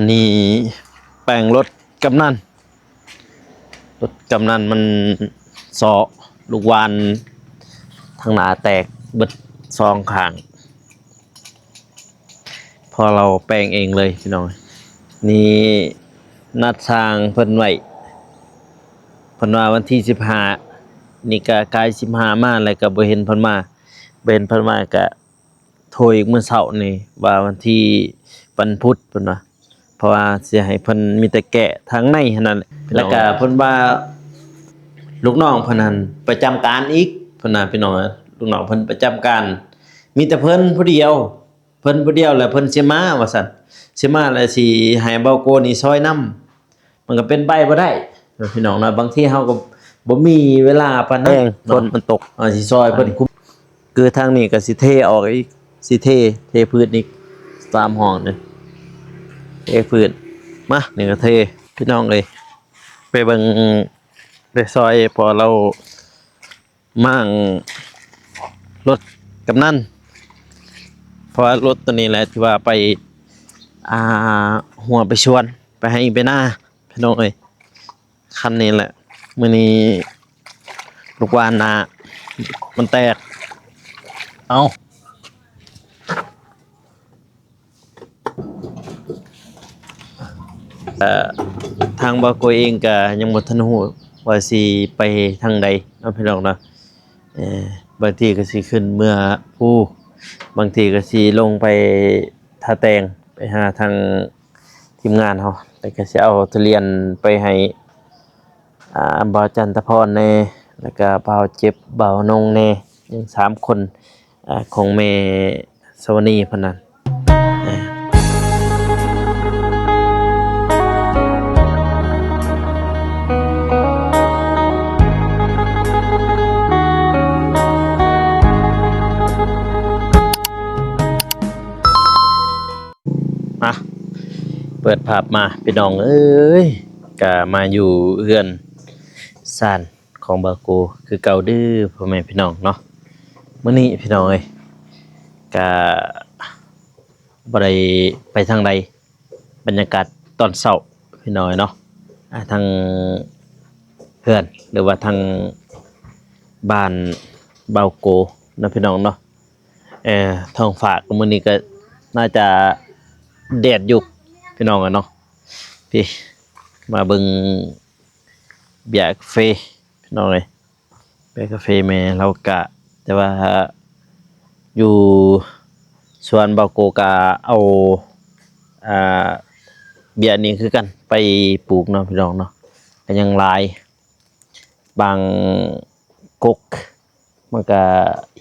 นี่แปลงรถกำนันมันซอลูกวานทางหน้าแตกเบิดซองข้างพอเราแปลงเองเลยพี่น้องนี่นัดสร้างเพิ่นไว้เพิ่นว่าวันที่15นี่ก็กาย15มาแล้วก็บ่เห็นเพิ่นมาก็โทรอีกมื้อเช้านี่ว่าวันที่วันพุธเพิ่นว่าเพราะว่าสิให้เพิ่นมีแต่แกะทางในเท่านั้นแล้วก็เพิ่นว่าลูกน้องเพิ่นนั้นประจำการอีกเพิ่นน่ะพี่น้องลูกน้องเพิ่นประจำการมีแต่เพิ่นผู้เดียวแล้วเพิ่นสิมาว่าซั่นสิมาแล้วสิให้เบาโกนี่ซอยนำมันก็เป็นไปบ่ได้พี่น้องนะบางทีเฮาก็บ่มีเวลาปานนั้นฝนมันตกสิซอยเพิ่นคุมคือทางนี้ก็สิเทออกอีกสิเทพื้นอีก3ห้องนี่เทพื้นมานี่ก็เทพี่น้องเอ้ยไปเบิ่งไปซอยพอเรามั่งรถกำนันเพราะว่ารถตัวนี้แหละที่ว่าไปหัวไปชวนไปให้ไปหน้าพี่น้องเอ้ยคันนี้แหละมื้อนี้ลูกวานนามันแตกเอาทางบากอยเองก็ยังบ่ทันฮู้ว่าสิไปทางใดเนาะพี่น้องเนาะบางทีก็สิขึ้นเมื่อผู้บางทีก็สิลงไปท่าแตงไปหาทางทีมงานเฮาแล้วก็สิเอาทุเรียนไปให้บ่าวจันทพรแน่แล้วก็บ่าวเจ็บบ่าวนงแน่ยัง3คนของแม่สวนีเพิ่นนั้นเปิดภาพมาพี่น้องเอ้ยก็มาอยู่เฮือนซ่านของบาโกคือเก่าดื้อพ่อแม่พี่น้องเนาะมื้อนี้พี่น้องเอ้ยก็บ่ได้ไปทางใดบรรยากาศตอนเช้าพี่น้อยเนาะทางเฮือนหรือว่าทางบ้านบาโกนะพี่น้องเนาะท้องฟ้าก็มื้อนี้ก็น่าจะแดดอยู่พี่น้องกันเนาะพี่มาเบิ่งเบียร์กาแฟพี่น้องเอ้ยเบียร์กาแฟแม่เรากะแต่ว่าอยู่สวนบาโกกะเอาอ่าเบียร์นี้คือกันไปปลูกเนาะพี่น้องเนาะก็ยังหลายบางกกมันก็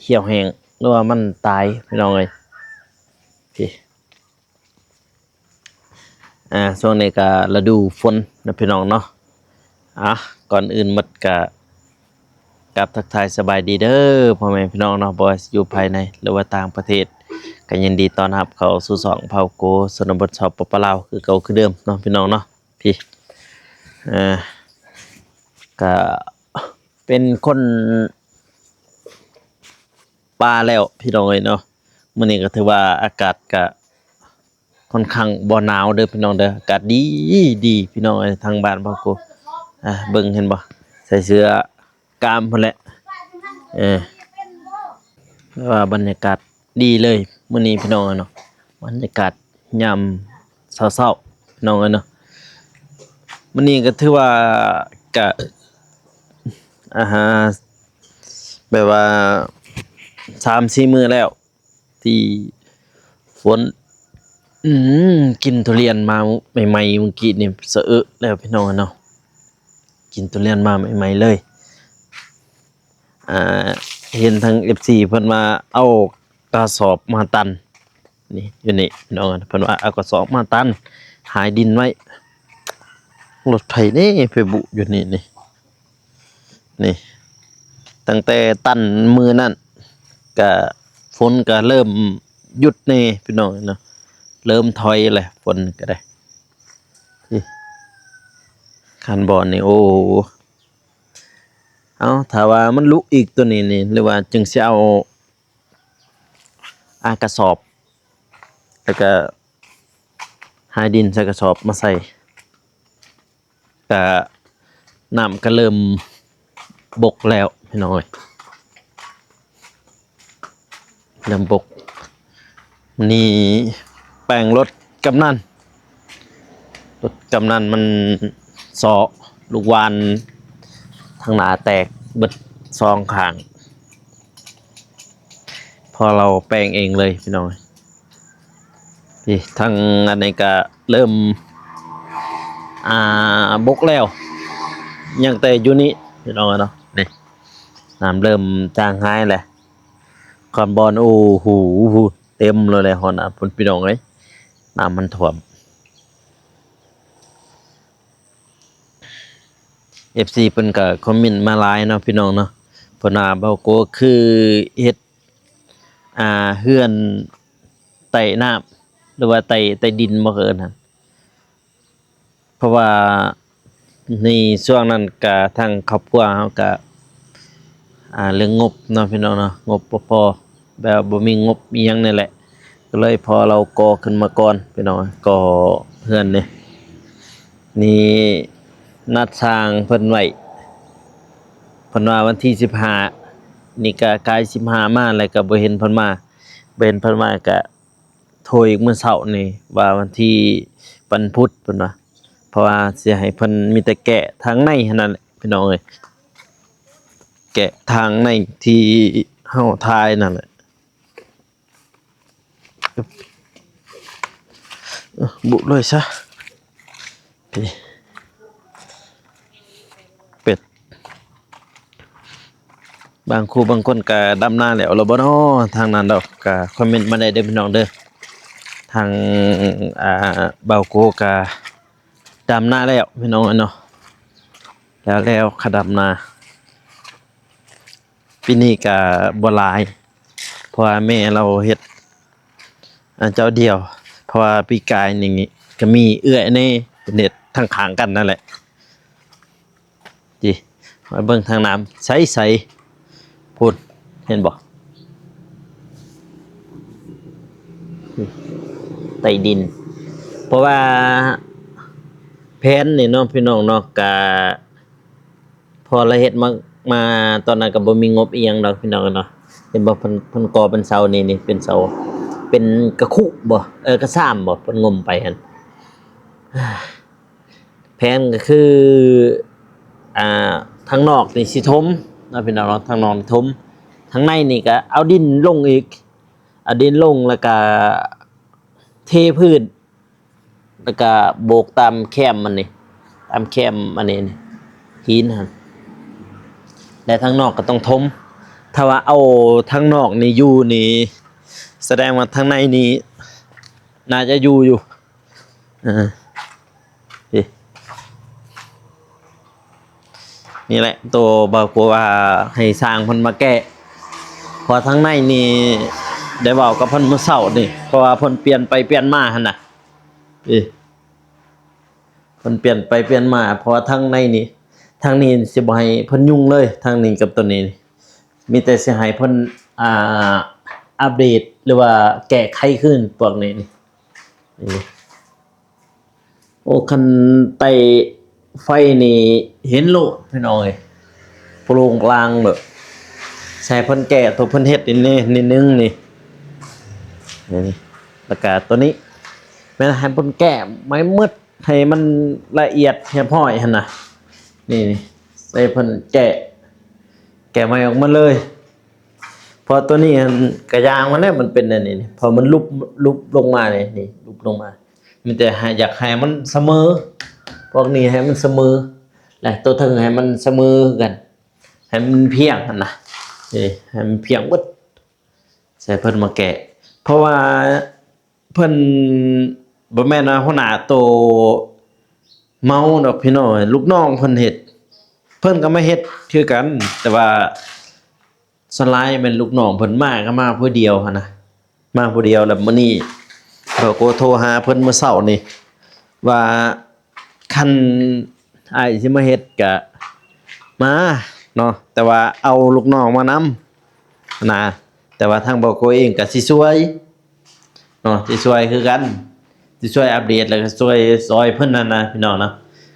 เหี่ยวแห้งหรือว่ามันตายพี่น้องเอ้ยพี่ช่วงนี้ก็ฤดูฝนนะพี่น้องเนาะก่อนอื่นหมดก็กับทักทายสบายดีเด้อพ่อแม่พี่น้องเนาะบ่ว่าอยู่ภายในหรือว่าต่างประเทศก็ยินดีต้อนรับเข้าสู่ช่องเผาโกชนบทชาวปปลาวคือเก่าคือเดิมเนาะพี่น้องเนาะพี่ก็เป็นคนป่าแล้วพี่น้องเอ้ยเนาะมื้อนี้ก็ถือว่าอากาศก็ค่อนข้างบ่หนาวเด้อพี่น้องเด้ออากาศดีพี่น้องเอ้ยทางบ้านพ่อโกเบิ่งเห็นบ่ใส่เสื้อกล้ามพุ่นแหละว่าบรรยากาศดีเลยมื้อนี้พี่น้องเนาะบรรยากาศยามเช้าๆพี่น้องเนาะมื้อนี้ก็ถือว่าก็แบบว่า 3-4 มื้อแล้วที่ฝนกินทุเรียนมาใหม่ๆเมื่อกี้นี่สะอึกแล้วพี่น้องเนาะกินทุเรียนมาใหม่ๆเลยเห็นทาง FC เพิ่นว่าเอากระสอบมาตันนี่อยู่นี่พี่น้องเพิ่นว่าเอากระสอบมาตันหายดินไว้รถไถนี่ไปบุอยู่นี่ตั้งแต่ตันมือนั่นก็ฝนก็เริ่มหยุดแน่พี่น้องเนาะเริ่มถอยแหละฝนก็ได้คันบอนนี่โอ้เอาถ้าว่ามันลุกอีกตัวนี้นี่หรือว่าจึงสิเอากระสอบแล้วก็ห หาดินใส่กระสอบมาใส่ก็น้ำก็เริ่มบกแล้วพี่น้องเอ้ยเริ่มบกนี่แปลงรถกำนันมันซอลูกวานทางหน้าแตกเบิดซองข้างพอเราแปลงเองเลยพี่น้องนี่ทางอันนี้ก็เริ่มบกแล้วยังแต่อยู่นี่พี่น้องเนาะนี่น้ำเริ่มจางหายแหละคอนบอลโอ้โหเต็มเลยเลยฮอนพุ่นพี่น้องเลยน้ำมันท่วม FC เพิ่นก็คอมเมนต์มาหลายเนาะพี่น้องเนาะเพิ่นว่าเบาโกคือเฮ็ดเฮือนใต้น้ำหรือว่าใต้ดินบ่เอิ้นหั่นเพราะว่าในช่วงนั้นก็ทางครอบครัวเฮาก็เรื่องงบเนาะพี่น้องเนาะงบบ่พอแบบบ่มีงบอีหยังนี่แหละก็เลยพอเราก่อขึ้นมาก่อนพี่น้องก่อเฮือนนี่นัดสร้างเพิ่นไว้เพิ่นว่าวันที่15นี่ก็ใกล้15มาแล้วก็บ่เห็นเพิ่นมาก็โทรอีกมื้อเช้านี่ว่าวันที่วันพุธเพิ่นว่าเพราะว่าสิให้เพิ่นมีแต่แกะทางในเท่านั้นแหละพี่น้องเอ้ยแกะทางในที่เฮาทายนั่นแหละบุเลยซะพี่เป็ดบางคู่บางคนก็ดำนาแล้วบ่น้อทางนั้นดอกก็คอมเมนต์มาได้เด้อพี่น้องเด้อทางเบาโกก็ดำนาแล้วพี่น้องเนาะแล้วขดำนาปีนี้ก็บ่หลายเพราะว่าแม่เราเฮ็ดเจ้าเดียวเพราะว่าปีกายนี่ก็มีเอื้อยในเน็ตทางข้างกันนั่นแหละจิมาเบิ่งทางน้ำใสๆพูดเห็นบ่ใต้ดินเพราะว่าแผนนี่เนาะพี่น้องเนาะก็พอเราเฮ็ดมาตอนนั้นก็บ่มีงบอีหยังดอกพี่น้องเนาะเห็นบ่เพิ่นก่อเป็นเสานี่เป็นเสาเป็นกระคุบ่กระซ้ำบ่เพิ่นงมไปหั่นแผนก็คืออ่าทางนอกนี่สิถมเนาะพี่น้องเนาะทางนอกถมทางในนี่ก็เอาดินลงอีกเอาดินลงแล้วก็เทพื้นแล้วก็โบกตามแคมมันนี่ตามแคมอันนี้นี่หินหั่นและทางนอกก็ต้องถมถ้าว่าเอาทางนอกนี่อยู่นี่แสดงว่าทางในนี่น่าจะอยู่นี่แหละตัวบอกว่าให้สร้างเพิ่นมาแก้เพราะทางในนี่ได้เว้ากับเพิ่นเมื่อเช้านี่เพราะว่าเพิ่นเปลี่ยนไปเปลี่ยนมาหั่นน่ะเพิ่นเปลี่ยนไปเปลี่ยนมาเพราะว่าทางในนี่ทางนี้สิบ่ให้เพิ่นยุ่งเลยทางนี้กับตัวนี้มีแต่สิให้เพิ่นอัปเดตหรือว่าแก้ไขขึ้นพวกนี้นี่โอ้คันไตไฟนี่เห็นโลดพี่น้องเอ้ยโปร่งลางแบบใช้เพิ่นแก้ตัวเพิ่นเฮ็ดนี่นิดนึงนี่แล้วก็ตัวนี้แม่นให้เพิ่นแก้ไม้มืดให้มันละเอียดเรียบร้อยหั่นน่ะนี่ใส่เพิ่นแกะไม้ออกมาเลยพอตัวนี้กระยางมันเนี่ยมันเป็นอันนี้พอมันลุบลงมานี่ลุบลงมามันแต่อยากให้มันเสมอพวกนี้ให้มันเสมอแหละตัวถึงให้มันเสมอกันให้มันเพียงกันนะนี่ให้มันเพียงวัดใส่เพิ่นมาแกะเพราะว่าเพิ่นบ่แม่นว่าหัวหน้าโตเมาดอกพี่น้อยลูกน้องเพิ่นเฮ็ดเพิ่นก็มาเฮ็ดคือกันแต่ว่าสไลด์เป็นลูกน้องเพิ่นมาก็มาผู้เดียวหั่นนะมาผู้เดียวแล้วมื้อนี้เขาก็โทรหาเพิ่นมื้อเช้านี่ว่าคันอ้ายสิมาเฮ็ดก็มาเนาะแต่ว่าเอาลูกน้องมานำนะแต่ว่าทางบ่โกเองก็สิช่วยเนาะสิช่วยคือกัน สิช่วยอัปเดตแล้วก็ช่วยซอยเพิ่นนั่นนะพี่น้องเนาะ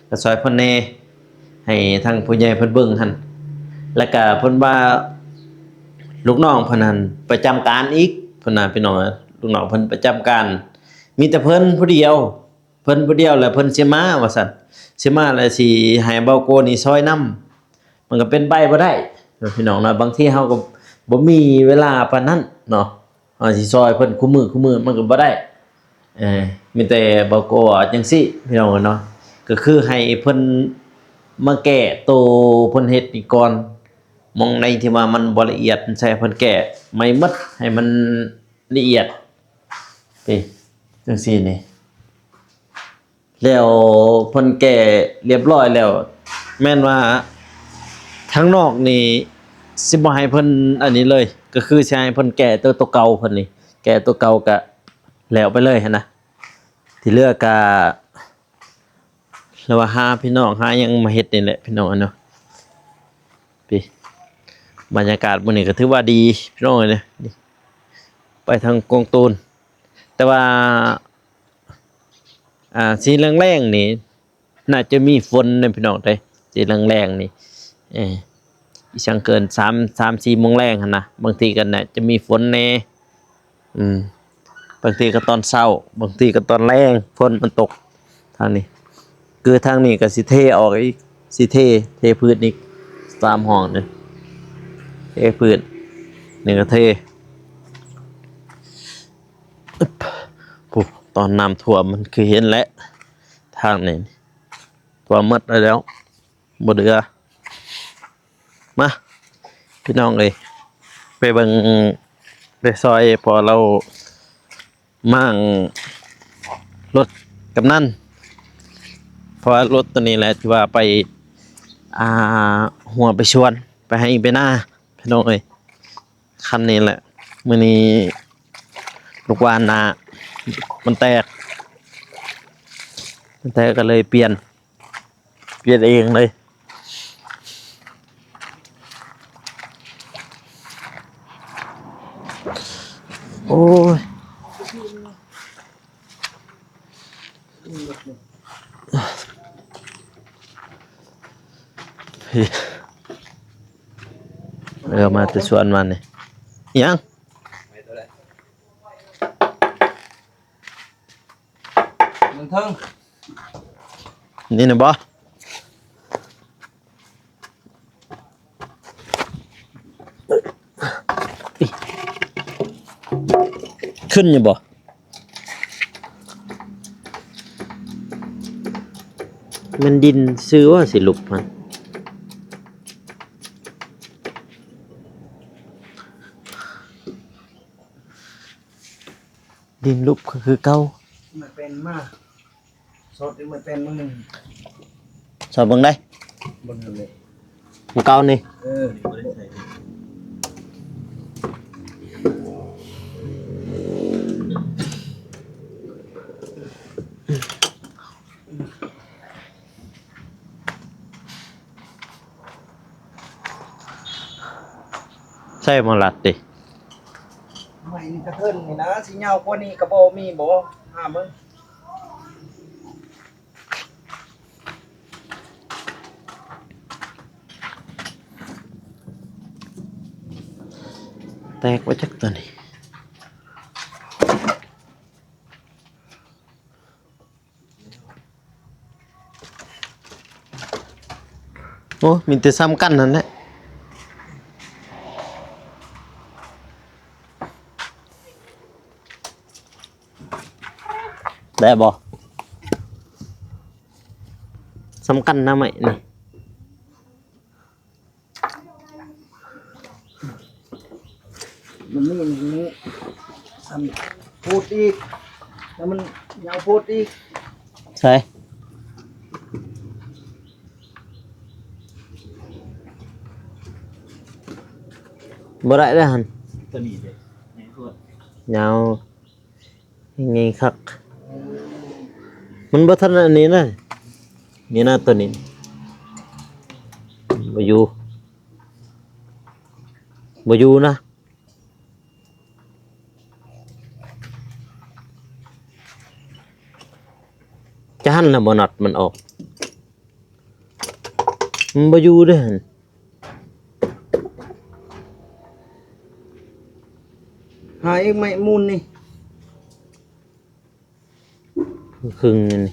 ก็ซอยเพิ่นแน่ให้ทางผู้ใหญ่เพิ่นเบิ่งหั่นแล้วก็เพิ่นว่าลูกน้องเพิ่นนั่นประจำการอีกเพิ่นน่ะพี่น้องลูกน้องเพิ่นประจำการมีแต่เพิ่นผู้เดียวเพิ่นผู้เดียวแล้วเพิ่นสิมาว่าซั่นสิมาแล้วสิให้เบาโกนี่ซอยนำมันก็เป็นไปบ่ได้พี่น้องเนาะบางทีเฮาก็บ่มีเวลาปานนั้นเนาะเฮาสิซอยเพิ่นคุมื้อมันก็บ่ได้ มีแต่บ่ก็จังซี่พี่น้องเนาะก็คือให้เพิ่นมาแก้โตเพิ่นเฮ็ดนี่ก่อนมองในที่ว่ามันบ่ละเอียดใช่เพิ่นแก้ใหม่หมดให้มันละเอียดนี่จังซี่นี่แล้วเพิ่นแก้เรียบร้อยแล้วแม่นว่าทางนอกนี่สิบ่ให้เพิ่นอันนี้เลยก็คือสิให้เพิ่นแก้ตัวเก่าเพิ่นนี่แก้ตัวเก่าก็แล้วไปเลยหันนะ ที่เลือกกะแล้วว่าหาพี่น้องหายังมาเฮ็ดนี่แหละพี่น้องเนาะพี่บรรยากาศมื้อนี้ก็ถือว่าดีพี่น้องเนี่ยไปทางกงตูนแต่ว่าสีแรงๆนี่น่าจะมีฝนนะพี่น้องเด้สีแรงๆนี่อีสังเกิน3-4โมงแรงหั่นนะบางทีก็น่ะจะมีฝนแน่อืมบางทีก็ตอนเช้าบางทีก็ตอนแรงฝนมันตกทางนี้คือทางนี้ก็สิเทออกอีกสิเทพื้นอีก3ห้องนี่เทพื้นนี่ก็เทอึ๊บปุ๊บตอนน้ำท่วมมันคือเห็นแล้วทางนี้ท่วมหมดแล้วบ่เหลือมาพี่น้องเอ้ยไปเบิ่งไปซอยพอเรามั่งรถกำนันเพราะว่ารถตัวนี้แหละที่ว่าไปอ่าหัวไปชวนไปให้ไปหน้าพี่น้องเอ้ยคันนี้แหละมื้อนี้ลูกวานนามันแตกก็เลยเปลี่ยนเองเลยโอ้ยมาแต่ชวนมันนี่ยัง มันเทิง นี่นะบ่ขึ้นอยู่บ่มันดินซื้อว่าสิลุกมันดินลุกก็คือเก่า มันเป็นมากสดมันเป็นมันหนึ่ง สอบเบิ่งได้ บนเลย มันเก่านี่ เออใช่มาลัดดิ ไม่นี่กระเทินนี่นะสีเหงากว่านี้กระโบมีบ่ห้ามมึง แตกไว้จักตัวนี้โอ้มีแต่ซ้ำกันนั่นแหละได้บ่ซ้ำกันนะไหมนี่ มันนี่อย่างนี้สั่นพูดอีกแล้วมันเหงาพูดอีก ใช่บ่ได้เด้อหั่น ตัวนี้เลยในขวด ยาวยังไงคักมันบ่ทันอันนี้นะนี่นะตัวนี้บ่อยู่นะ จะหั่นแล้วบ่น็อตมันออกมันบ่อยู่เด้อหั่น หาเองไม่มูลนี่ ครึ่งนึงนี่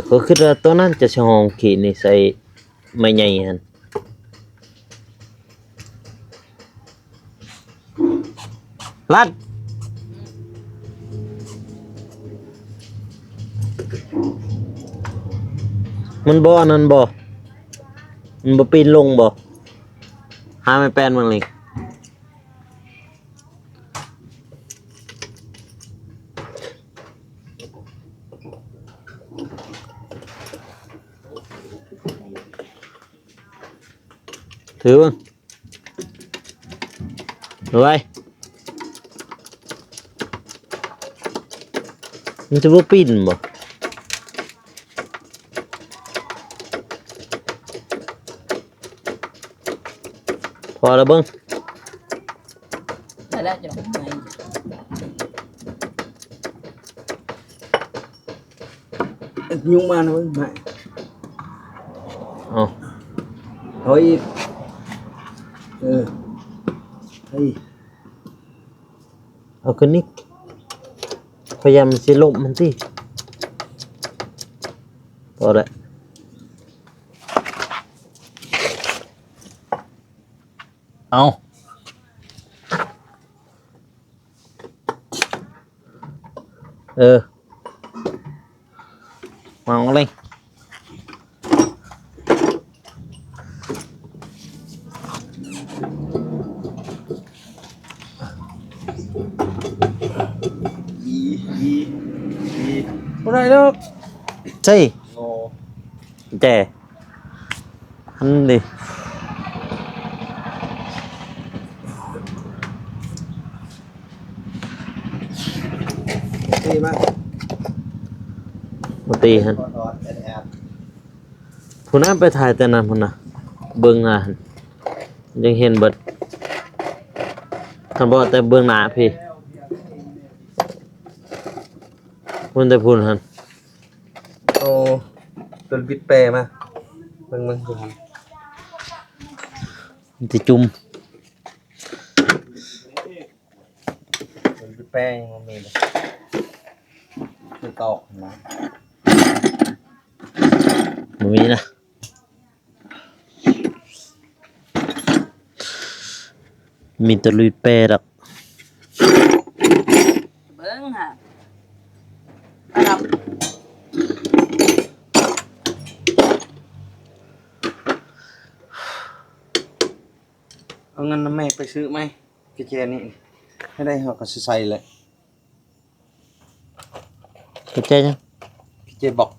ก็คิดว่าตัวนั้นจะช่องขีดนี่ใส่ไม้ใหญ่หั่นลัดมันบ่อันนั้นบ่มันบ่ปีนลงบ่หาไม้แป้นมันเลยถือบ้างดูไว้มันจะบ่ปีนบ่พอแล้วเบิ่ง ได้แล้วจะลงไหน ยุ่งมานะเว้ยไม่ เอา ถอยอีกเฮ้ย เอาขึ้นนิดพยายามสิลมมันสิพอแล้วเอาวางเลยอะไรแล้ว ใช่ โง่ แจหันดิ ดีมาก มาตีหันผู้นั้นไปถ่ายแต่นั้นพุ่นน่ะเบิ่งหน้าหั่นยังเห็นเบิดคันบ่แต่เบิ่งหน้าพี่พุ่นแต่พุ่นหั่น โอ้ตัวบิดแปรมามึงดูครับ มันสิจุ่ม ตัวบิดแปรยังบ่มีเลยคือตอกนะ บ่มีนะมีแตะลุยแปรดอก เบิ้งฮะรับ เอาเงินน้ำแม่ไปซื้อไหมกระเจนี่ไม่ได้เขาก็ซื้อใส่เลย เข้าใจจัง กระเจบอก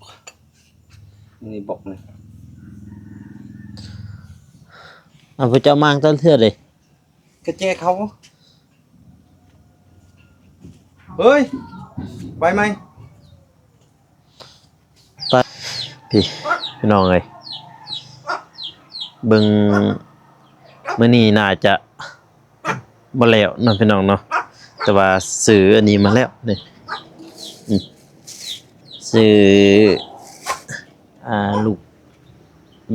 นี่บอกเลย เอาไปเจ้ามางต้นเทื่อเลย กระเจเขาเฮ้ยไปไหม พี่น้องเอ้ยเบิ่งมื้อนี้น่าจะบ่แล้วเนาะพี่น้องเนาะแต่ว่าซื้ออันนี้มาแล้วนี่ซื้อลูก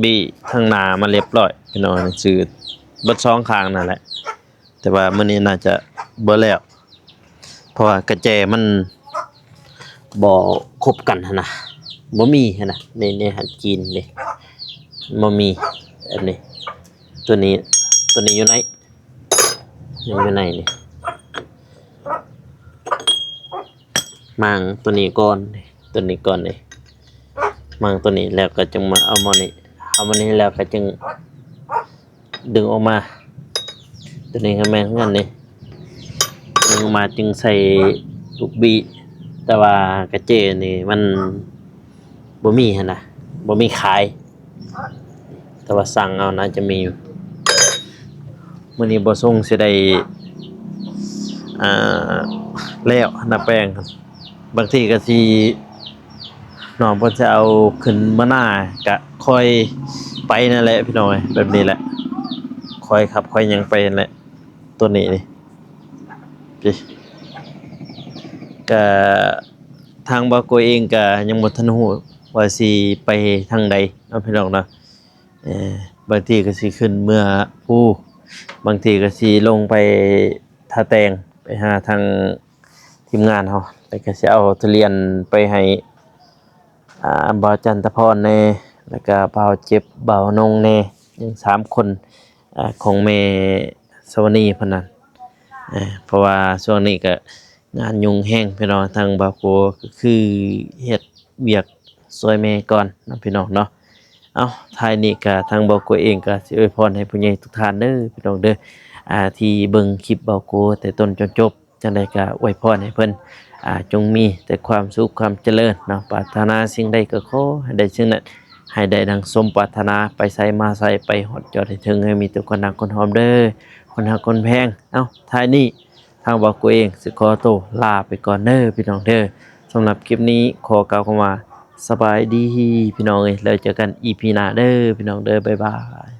บี้ทางหน้ามาเรียบร้อยพี่น้องซื้อเบิด2ข้างนั่นแหละแต่ว่ามื้อนี้น่าจะบ่แล้วเพราะว่ากระแจมันบ่ครบกันหั่นน่ะบ่มีหั่นน่ะในหันจีนนี่บ่มีอันนี้ตัวนี้อยู่ไหนนี่อยู่ไหนนี่มังตัวนี้ก่อนตัวนี้ก่อนนี่มังตัวนี้แล้วก็จึงมาเอามานี่แล้วก็จึงดึงออกมาตัวนี้ก็แม่นเหมือนกันนี่ดึงออกมาจึงใส่ลูกบีแต่ว่ากระเจนี่มันบ่มีหั่นน่ะบ่มีขายแต่ว่าสั่งเอาน่าจะมีอยู่มื้อนี้บ่ส่งสิได้แล้วหน้าแป้งครับบางทีก็สิน้องเพิ่นจะเอาขึ้นมาหน้าก็ค่อยไปนั่นแหละพี่น้อยแบบนี้แหละค่อยขับค่อยหยังไปนั่นแหละตัวนี้นี่ จิก็ทางบ่าวโกยเองก็ยังบ่ทันฮู้ว่าสิไปทางใดเนาะพี่น้องเนาะบางทีก็สิขึ้นเมื่อผู้บางทีก็สิลงไปท่าแตงไปหาทางทีมงานเฮาแล้วก็สิเอาทุเรียนไปให้บ่าวจันทพรแน่แล้วก็บ่าวเจ็บบ่าวนงแน่ยัง3คนของแม่สวนีเพิ่นน่ะเพราะว่าช่วงนี้ก็งานยุ่งแฮงพี่น้องทางบ่าวโกก็คือเฮ็ดเวียกช่วยแม่ก่อนเนาะพี่น้องเนาะเอ้าท้ายนี้ก็ทางบ่าวโกเองก็สิอวยพรให้ผู้ใหญ่ทุกท่านเด้อพี่น้องเด้อที่เบิ่งคลิปบ่าวโกแต่ต้นจนจบจังได๋ก็อวยพรให้เพิ่นจงมีแต่ความสุขความเจริญเนาะปรารถนาสิ่งใดก็ขอให้ได้สิ่งนั้นให้ได้ดังสมปรารถนาไปไสมาไสไปฮอดยอดให้ถึงให้มีแต่คนรักคนหอมเด้อคนฮักคนแพงเอ้าท้ายนี้ทางบ่าวโกเองสิขอตัวลาไปก่อนเด้อพี่น้องเด้อสำหรับคลิปนี้ขอกล่าวคำว่าสบายดีพี่น้องเอ้ยแล้วเจอกัน EP หน้าเด้อพี่น้องเด้อบ๊ายบาย